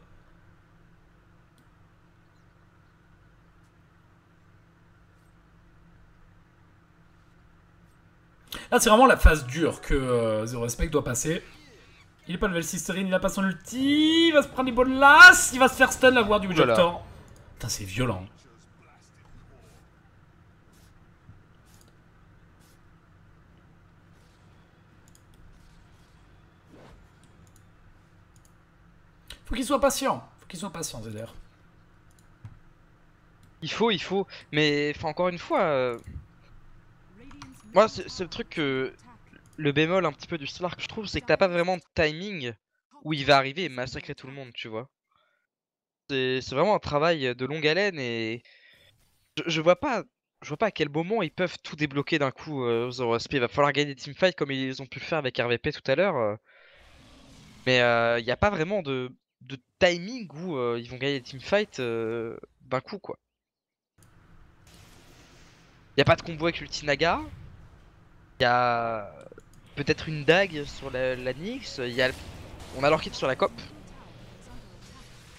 Là, c'est vraiment la phase dure que Zero Respect doit passer. Il est pas level 6 Serine, il a pas son ulti. Il va se prendre des bonnes lasses. Il va se faire stun la voix du Witch Doctor. Putain, c'est violent. Faut qu'il soit patient. Zeder.
Il faut. Mais encore une fois. Moi, c'est le truc que. Le bémol un petit peu du Slark, je trouve, c'est que t'as pas vraiment de timing où il va arriver et massacrer tout le monde, tu vois. C'est vraiment un travail de longue haleine et. Je vois pas à quel moment ils peuvent tout débloquer d'un coup aux OSP. Il va falloir gagner des teamfights comme ils ont pu le faire avec RVP tout à l'heure. Mais il n'y a pas vraiment de timing où ils vont gagner des teamfights d'un coup, quoi. Il n'y a pas de combo avec l'Ultinaga. Il y a peut-être une dague sur la Nyx. On a leur kit sur la COP.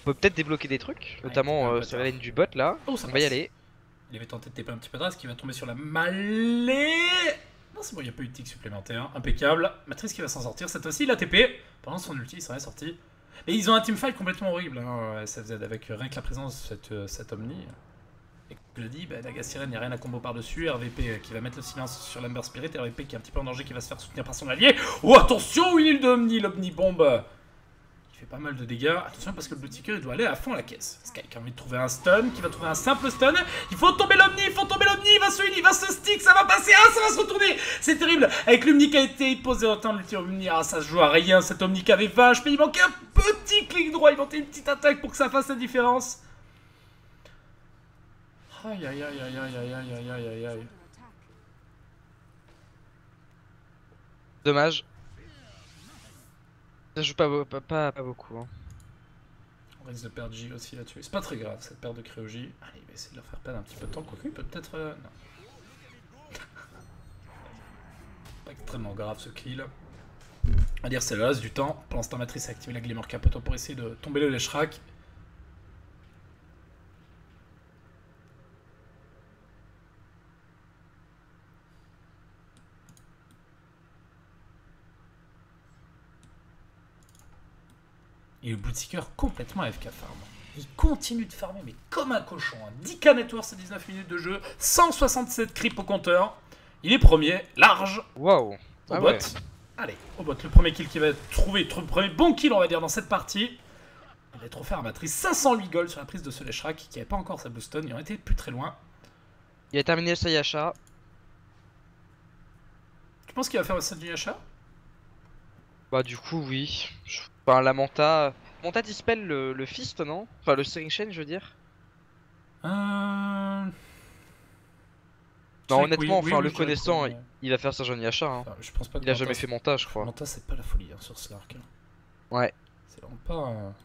peut peut-être débloquer des trucs, notamment sur la ligne du bot là.
Oh, ça
On va y
passe.
aller.
Il avait tenté de taper un petit peu d'as qui va tomber sur la mêlée. Non, c'est bon, il n'y a pas eu de tic supplémentaire. Impeccable. Matrice qui va s'en sortir. Cette fois-ci, il a TP. Pendant son ulti, il serait sorti. Et ils ont un teamfight complètement horrible. Hein. SFZ avec rien que la présence de cette Omni. Et comme je l'ai dit, bah, Naga Siren, il n'y a rien à combo par-dessus. RVP qui va mettre le silence sur l'Ember Spirit. RVP qui est un petit peu en danger, qui va se faire soutenir par son allié. Oh, attention, Winnie de Omni, l'Omni bombe. Il fait pas mal de dégâts. Attention parce que le Bloodseeker il doit aller à fond à la caisse. Sky qui a envie de trouver un stun, qui va trouver un simple stun. Il faut tomber l'Omni, il faut tomber l'Omni, il va se stick, ça va passer, ah ça va se retourner. C'est terrible. Avec l'Omni qui a été posé autant de l'ulti Omni, ah ça se joue à rien. Cet Omni qui avait vache, mais il manquait un petit clic droit, il manquait une petite attaque pour que ça fasse la différence. Aïe aïe aïe aïe aïe aïe aïe aïe aïe aïe.
Dommage. Ça joue pas beaucoup. Hein.
On risque de perdre J aussi là-dessus. C'est pas très grave cette perte de Créogie. Allez, il va essayer de leur faire perdre un petit peu de temps. Quoique, il peut peut-être. Non. Pas extrêmement grave ce kill. On va dire c'est le reste du temps. Pendant ce temps, Matrice a activé la Glimmer Capoto pour essayer de tomber le Leshrac. Et le Bloodseeker complètement AFK farm. Il continue de farmer, mais comme un cochon. Hein. 10k network, c'est 19 minutes de jeu. 167 creep au compteur. Il est premier, large.
Waouh.
Au bot. Ouais. Allez, au bot. Le premier kill qu'il va trouver. Le premier bon kill, on va dire, dans cette partie. Il va être offert à Matrice. 508 gold sur la prise de ce Leshrac qui n'avait pas encore sa boost stun. Il en était plus très loin.
Il a terminé sa Yasha.
Tu penses qu'il va faire ça du Yasha?
Bah, du coup, oui. Enfin, la Manta. Manta dispel le Fist, non? Enfin, le String Chain, je veux dire. Non, honnêtement, oui, enfin, le connaissant, il va faire sa jeune Yasha. Hein. Enfin,
je pense pas que
il a jamais fait Manta, je crois.
Manta, c'est pas la folie hein, sur Slark. Hein.
Ouais.
C'est vraiment pas.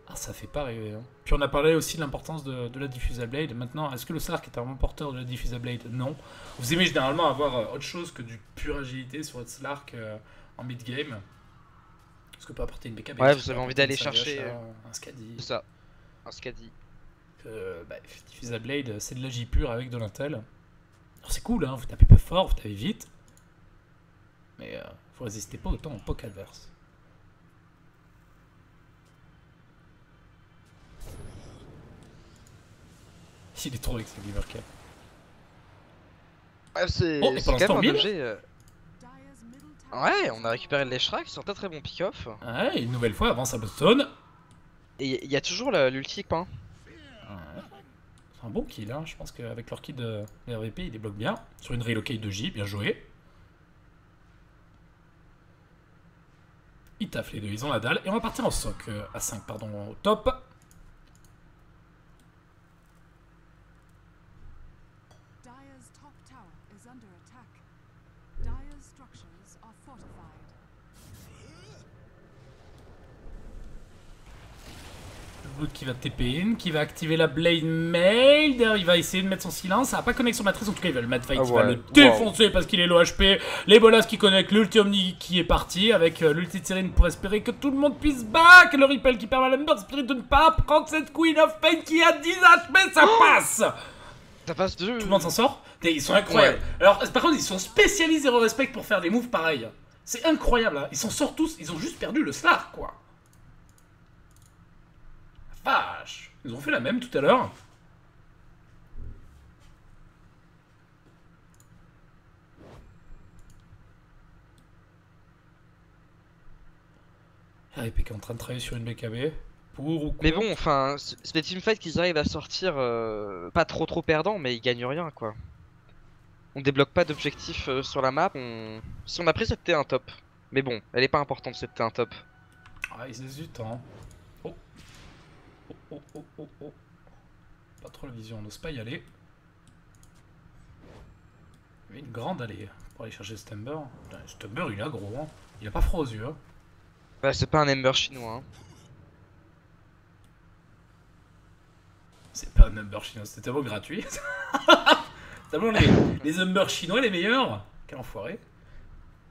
Ah, ça fait pas rêver. Hein. Puis on a parlé aussi de l'importance de la Diffusal Blade. Maintenant, est-ce que le Slark est un bon porteur de la Diffusal Blade? Non. Vous aimez généralement avoir autre chose que du pure agilité sur votre Slark en mid-game. Est-ce que peut apporter une BKB?
Ouais, vous avez envie d'aller chercher
un Skadi.
C'est ça, un Skadi.
Bah, Diffusal Blade, c'est de l'agi pure avec de l'intel. Alors c'est cool, hein, vous tapez pas fort, vous tapez vite. Mais vous résistez pas autant au poke adverse. Il est trop avec ce Glimmer Cap.
Ouais, c'est quand même un objet. Ouais, on a récupéré le Leshrac sur un très bon pick-off.
Ouais, une nouvelle fois avant sa Bloodstone.
Et il y a toujours l'ulti hein.
Ouais. C'est un bon kill, hein. Je pense qu'avec leur kit de RVP, il débloque bien. Sur une relocate de J, bien joué. Ils taffent les deux, ils ont la dalle. Et on va partir en soc, à 5, pardon, au top. Qui va TP in, qui va activer la Blade Mail. D'ailleurs, il va essayer de mettre son silence. Ça n'a pas connexion matrice. En tout cas, il va le mettre fight. Il va le défoncer parce qu'il est low HP. Les bolas qui connectent. L'ulti Omni qui est parti avec l'ulti de Serine pour espérer que tout le monde puisse back. Le Ripple qui permet à l'Ember Spirit de ne pas prendre cette Queen of Pain qui a 10 HP. Ça passe.
Ça passe de...
Tout le monde s'en sort. Ils sont incroyables. Ouais. Alors, par contre, ils sont spécialisés au respect pour faire des moves pareils. C'est incroyable. Hein. Ils s'en sortent tous. Ils ont juste perdu le Slark, quoi. Vache. Ils ont fait la même tout à l'heure. RIP qui est en train de travailler sur une BKB. Pour ou quoi.
Mais bon, enfin, c'est des teamfights qu'ils arrivent à sortir pas trop perdants, mais ils gagnent rien quoi. On débloque pas d'objectifs sur la map. Si on a pris cette T1 top. Mais bon, elle est pas importante cette T1 top.
Ah, ils hésitent, hein. Oh. Pas trop la vision, on n'ose pas y aller. Il y avait une grande allée pour aller chercher Stumber. Stumber, il est aggro, hein. Il a pas froid aux yeux. Hein.
Bah, c'est pas un Ember chinois. Hein.
C'est pas un Ember chinois, c'était tellement gratuit. Tellement les Ember chinois les meilleurs. Quel enfoiré.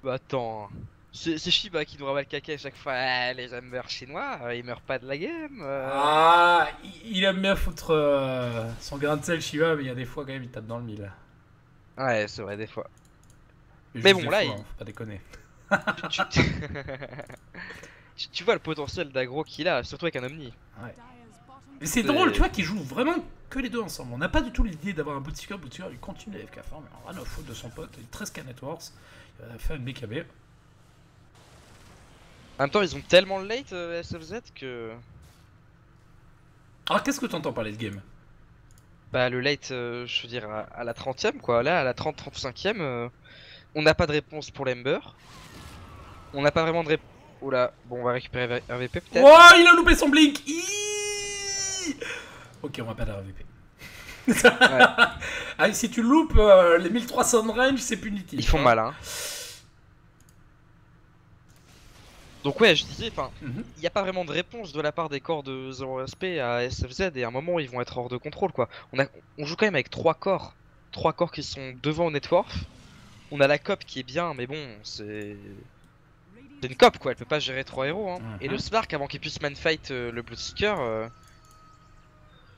Bah, attends. C'est Shiba qui nous ramène le caca à chaque fois. Ah, les Embers chinois, ils meurent pas de la game.
Ah, il aime bien foutre son grain de sel, Shiva, mais il y a des fois quand même, il tape dans le mille.
Ouais, c'est vrai, des fois.
Mais
Mais
juste
bon,
des
là,
fois, hein, faut pas déconner.
tu, tu- tu vois le potentiel d'aggro qu'il a, surtout avec un Omni.
Ouais. Mais c'est
C'est-
drôle, tu vois, qu'ils jouent vraiment que les deux ensemble. On n'a pas du tout l'idée d'avoir un Bootseeker. Bootseeker, il continue la FK farm, mais rien à foutre de son pote. Il est 13k networks. Il va faire une BKB.
En même temps, ils ont tellement le late SFZ que.
Alors, qu'est-ce que t'entends par late game?
Bah, le late, je veux dire, à la 30ème, quoi. Là, à la 30-35ème, on n'a pas de réponse pour l'Ember. On n'a pas vraiment de réponse. Oula, bon, on va récupérer RVP peut-être.
Oh, il a loupé son blink. Ok, on va pas la RVP.
Ouais.
Ah, si tu loupes les 1300 de range, c'est punitif.
Ils font mal, hein. Donc ouais, je disais, enfin,
Mhm.
il n'y a pas vraiment de réponse de la part des corps de 0 SP à SFZ et à un moment ils vont être hors de contrôle quoi. On joue quand même avec 3 corps qui sont devant au network. On a la cop qui est bien, mais bon, c'est une cop quoi, elle peut pas gérer 3 héros hein. Et le Spark avant qu'il puisse manfight le Bloodseeker,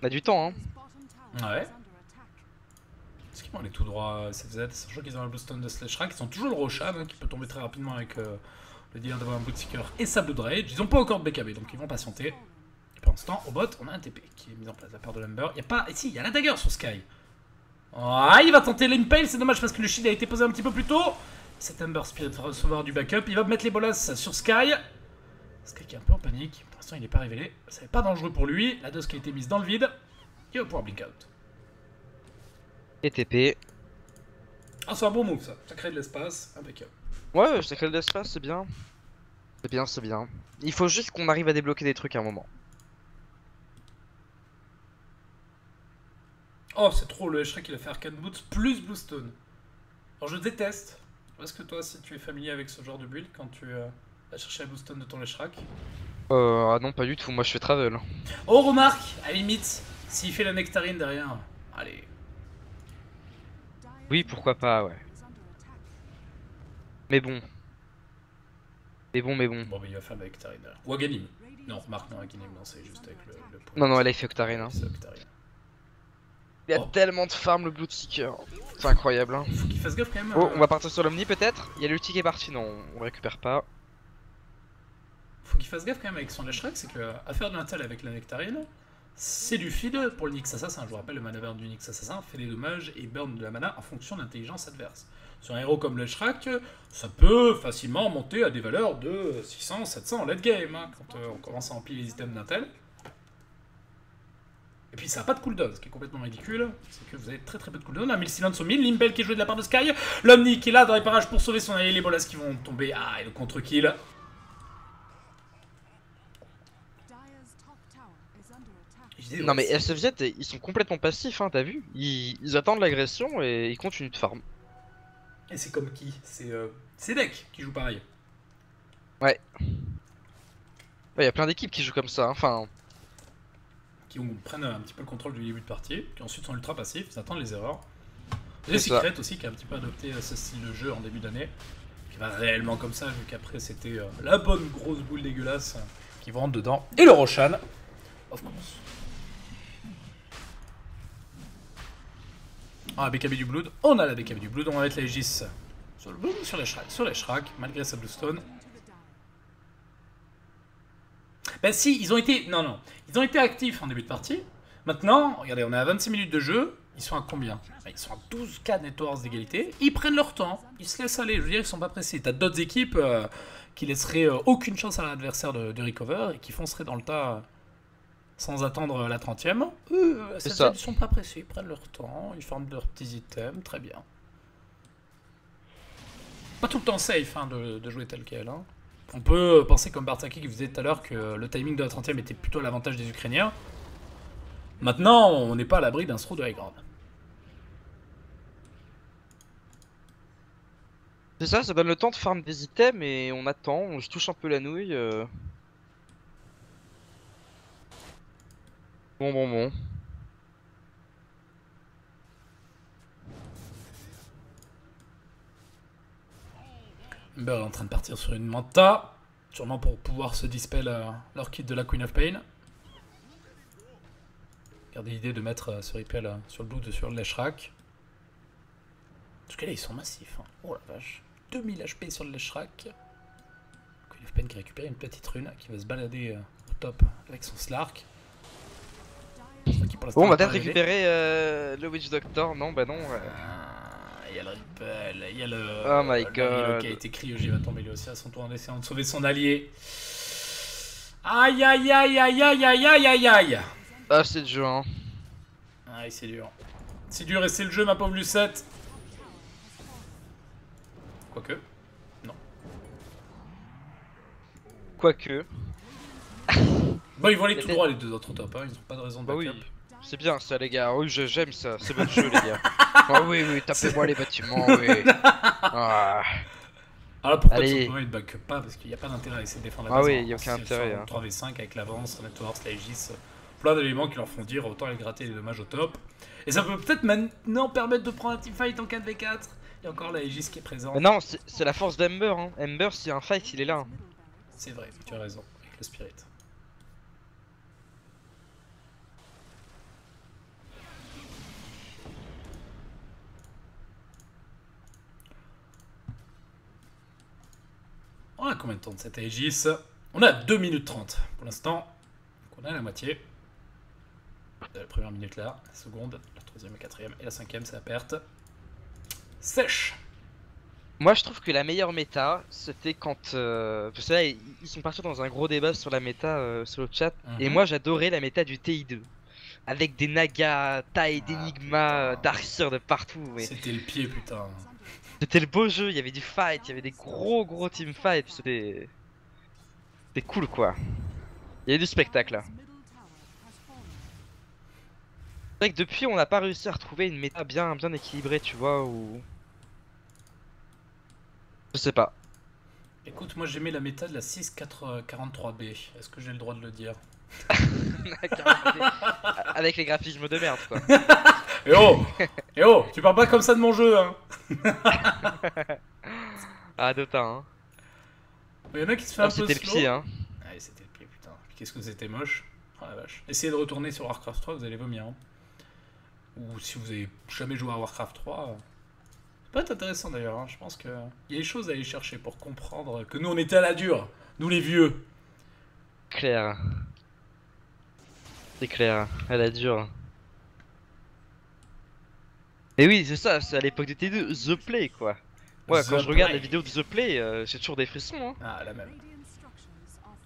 on a du temps hein.
Ouais. Est-ce qu'ils vont aller tout droit SFZ, sachant qu'ils ont un Bluestone de Slashrack, ils ont toujours le Roshan hein, qui peut tomber très rapidement avec le dealer d'avoir un Bloodseeker et sa Blood Rage. Ils ont pas encore de BKB donc ils vont patienter. Et pour l'instant, au bot, on a un TP qui est mis en place de la part de l'Ember. Il y a pas. Et si, il y a la dagger sur Sky. Ah, il va tenter l'Impale, c'est dommage parce que le shield a été posé un petit peu plus tôt. Cet Ember Spirit va recevoir du backup. Il va mettre les bolas sur Sky. Sky qui est un peu en panique. Pour l'instant, il n'est pas révélé. C'est pas dangereux pour lui. La dose qui a été mise dans le vide. Il va pouvoir blink out.
Et TP.
Ah, c'est un bon move ça. Ça crée de l'espace. Impeccable.
Ouais, ça crée de l'espace, c'est bien. C'est bien, c'est bien. Il faut juste qu'on arrive à débloquer des trucs à un moment.
Oh, c'est trop le Shrek, il a fait Arcane Boots plus Bluestone. Alors je déteste. Est-ce que toi, si tu es familier avec ce genre de build, quand tu vas chercher la Bluestone de ton Shrek?
Ah non, pas du tout, moi je fais travel.
Oh, remarque, à la limite, s'il fait la nectarine derrière. Allez.
Oui, pourquoi pas, ouais. Mais bon. Mais bon.
Bon, bah il va faire la nectarine derrière. Ou Aganim. Non, remarque, non, Aganim, non, c'est juste avec le point.
Non, non, elle a fait Octarine. Hein.
C'est Octarine.
Il y a
Oh.
tellement de farm le Bloodseeker. C'est incroyable. Hein.
Faut qu'il fasse gaffe quand même.
Oh, on va partir sur l'Omni peut-être. Il y a l'ulti qui est parti, non, on le récupère pas.
Faut qu'il fasse gaffe quand même avec son Shrek, c'est que à faire de l'intel avec la nectarine, c'est du feed pour le Nyx Assassin. Je vous rappelle, le mana burn du Nyx Assassin fait des dommages et burn de la mana en fonction de l'intelligence adverse. Sur un héros comme le Shrek, ça peut facilement monter à des valeurs de 600, 700 en late game, hein, quand on commence à empiler les items d'intel. Et puis ça n'a pas de cooldown, ce qui est complètement ridicule, c'est que vous avez très peu de cooldown. Un 1000 silence au 1000, l'Impel qui est joué de la part de Sky, l'Omni qui est là dans les parages pour sauver son allié, les bolas qui vont tomber, ah et le contre-kill.
Non mais SFZ, ils sont complètement passifs, hein, t'as vu ils attendent l'agression et ils continuent de farm.
Et c'est comme qui? C'est Deck qui joue pareil.
Ouais. Il y a plein d'équipes qui jouent comme ça, hein. Enfin...
Qui prennent un petit peu le contrôle du début de partie, qui ensuite sont ultra passifs, ils attendent les erreurs. Et Secret aussi qui a un petit peu adopté ce style de jeu en début d'année, qui va réellement comme ça, vu qu'après c'était la bonne grosse boule dégueulasse qui va rentrer dedans. Et le Roshan, of course. Ah, la BKB du Blood, on a la BKB du Blood, on va mettre la Aegis sur le Blood, sur les Shrek, malgré sa Bluestone. Ben si, ils ont été... Non, ils ont été actifs en début de partie. Maintenant, regardez, on est à 26 minutes de jeu. Ils sont à combien? Ils sont à 12k networks d'égalité. Ils prennent leur temps. Ils se laissent aller. Je veux dire, ils sont pas pressés. T'as d'autres équipes qui laisseraient aucune chance à l'adversaire de recover et qui fonceraient dans le tas sans attendre la 30ème. Eux, ils sont pas pressés. Ils prennent leur temps. Ils forment leurs petits items. Très bien. Pas tout le temps safe hein, de jouer tel quel. Hein. On peut penser comme Bartaki qui vous disait tout à l'heure que le timing de la 30ème était plutôt à l'avantage des Ukrainiens. Maintenant, on n'est pas à l'abri d'un throw de high ground.
C'est ça, ça donne le temps de farm des items et on attend, on se touche un peu la nouille. Bon.
Ember est en train de partir sur une Manta. Sûrement pour pouvoir se dispel leur kit de la Queen of Pain. Gardez l'idée de mettre ce repel sur le Blood sur le Leshrac. En tout cas là ils sont massifs. Hein. Oh la vache. 2000 HP sur le Leshrac. Queen of Pain qui récupère une petite rune qui va se balader au top avec son Slark.
Bon, on va peut-être récupérer le Witch Doctor. Non, bah non.
Il y a le Ripple, il y a le.
Oh my god.
Qui a été Cryogy va tomber lui aussi à son tour en essayant de sauver son allié. Aïe aïe aïe aïe aïe aïe aïe aïe aïe.
Ah, c'est dur, hein.
Aïe, c'est dur. C'est dur et c'est le jeu, ma pauvre Lucette. Quoique. Non.
Quoique.
Bon, ils vont aller tout droit les deux autres au top, hein. Ils ont pas de raison de backup.
Bah oui. C'est bien ça, les gars. Oui, j'aime ça. C'est votre jeu, les gars. Oh oui, oui, tapez-moi les bâtiments, oui. Ah.
Alors pourquoi tout simplement ils ne back pas? Parce qu'il n'y a pas d'intérêt à essayer de défendre la maison.
Ah oui, il n'y a aucun intérêt.
3v5 avec l'avance, Networks, l'Aegis, plein d'éléments qui leur font dire autant les gratter les dommages au top. Et ça peut peut-être maintenant permettre de prendre un teamfight en 4v4. Il y a encore l'Aegis qui est présent.
Mais non, c'est la force d'Ember. Hein. Ember, s'il y a un fight, il est là.
C'est vrai, tu as raison, avec le Spirit. On a combien de temps de cette Aegis? On a 2 minutes 30 pour l'instant. Donc on a la moitié. La première minute là, la seconde, la troisième, la quatrième et la cinquième c'est la perte. Sèche.
Moi je trouve que la meilleure méta c'était quand... parce que là ils sont partis dans un gros débat sur la méta sur le chat. Et moi j'adorais la méta du TI2. Avec des Naga, Tai, d'Enigma, Darkseer de partout. Mais...
C'était le pied putain.
C'était le beau jeu, il y avait du fight, il y avait des gros teamfights, c'était cool quoi. Il y avait du spectacle là. C'est vrai que depuis on n'a pas réussi à retrouver une méta bien équilibrée, tu vois, ou... Je sais pas.
Écoute, moi j'aimais la méta de la 6.43B, est-ce que j'ai le droit de le dire?
Avec les graphismes de merde quoi.
Eh oh, tu parles pas comme ça de mon jeu hein.
Ah Dota hein.
Il y en a qui se fait un peu slow.
C'était le pied hein.
Ouais c'était le pied putain. Qu'est-ce que c'était moche. Oh la vache. Essayez de retourner sur Warcraft 3, vous allez vomir hein. Ou si vous avez jamais joué à Warcraft 3. Ça peut être intéressant d'ailleurs hein. Je pense qu'il y a des choses à aller chercher pour comprendre que nous on était à la dure. Nous les vieux.
Claire. C'est clair, elle a dure. Et oui, c'est ça, c'est à l'époque de T2, The Play quoi. Ouais, quand je regarde les vidéos de The Play, j'ai toujours des frissons hein.
Ah, la même.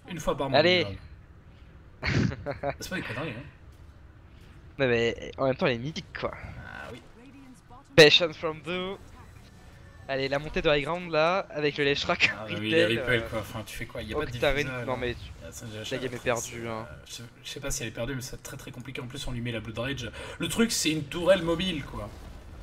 Une fois par mois.
Allez.
C'est pas des conneries hein.
Mais en même temps, elle est mythique quoi.
Ah oui.
Passion from the... Allez, la montée de high ground là, avec le Leshrac.
Ah oui, les Ripple quoi, enfin tu fais quoi? Il y a pas de diffuseur.
Non mais la game est perdue hein.
Je sais pas si elle est perdue mais c'est très compliqué. En plus on lui met la Blood Rage. Le truc c'est une tourelle mobile quoi.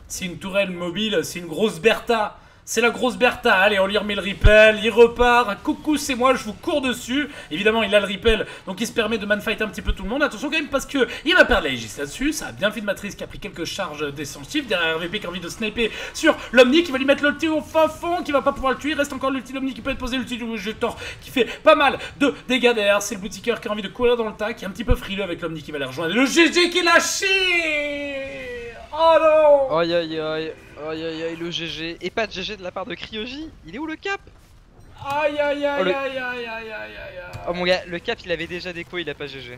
C'est une tourelle mobile, c'est une grosse Bertha. C'est la grosse Bertha, allez on lui remet le Ripple, il repart, coucou c'est moi, je vous cours dessus. Évidemment il a le Ripple, donc il se permet de manfight un petit peu tout le monde. Attention quand même parce que il va perdre la Aegis là-dessus. Ça a bien fait de Matrice qui a pris quelques charges défensives. Derrière RVP qui a envie de sniper sur l'Omni, qui va lui mettre l'ulti au fin fond, qui va pas pouvoir le tuer. Il reste encore l'ulti de l'Omni qui peut être posé, l'ulti du Jetor qui fait pas mal de dégâts derrière. C'est le boutiqueur qui a envie de courir dans le tas, qui est un petit peu frileux avec l'Omni qui va les rejoindre. Et le GG qui est lâché. Oh non.
Aïe aïe aïe. Aïe aïe aïe le GG. Et pas de GG de la part de Cryogy. Il est où le cap?
Aïe aïe aïe aïe aïe aïe aïe.
Oh mon gars, le cap il avait déjà déco, il a pas GG.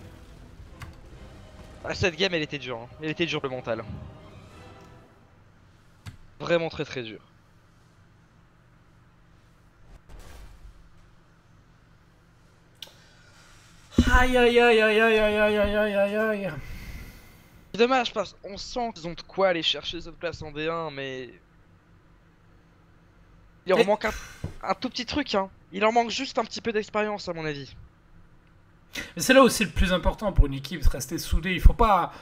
Ah, cette game elle était dure hein. Elle était dure le mental. Vraiment très dur.
Aïe aïe aïe aïe aïe aïe aïe aïe aïe aïe.
C'est dommage parce qu'on sent qu'ils ont de quoi aller chercher cette place en D1 mais... Il leur manque un tout petit truc hein. Il leur manque juste un petit peu d'expérience à mon avis.
Mais c'est là aussi le plus important pour une équipe, de rester soudé. Il faut pas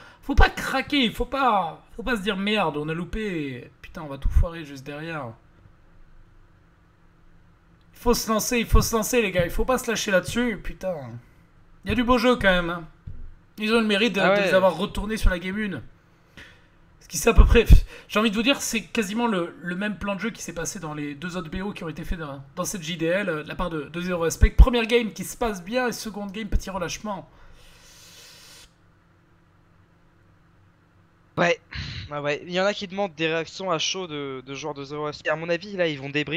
craquer, il faut pas se dire merde, on a loupé, putain on va tout foirer juste derrière. Il faut se lancer les gars, il faut pas se lâcher là-dessus, putain. Il y a du beau jeu quand même hein. Ils ont le mérite de les avoir retournés sur la game 1. Ce qui c'est à peu près, j'ai envie de vous dire, c'est quasiment le même plan de jeu qui s'est passé dans les deux autres BO qui ont été faits dans cette JDL, de la part de Zero Respect. Première game qui se passe bien et seconde game, petit relâchement.
Ouais, ouais. Il y en a qui demandent des réactions à chaud de joueurs de Zero Respect. À mon avis, là, ils vont débrief.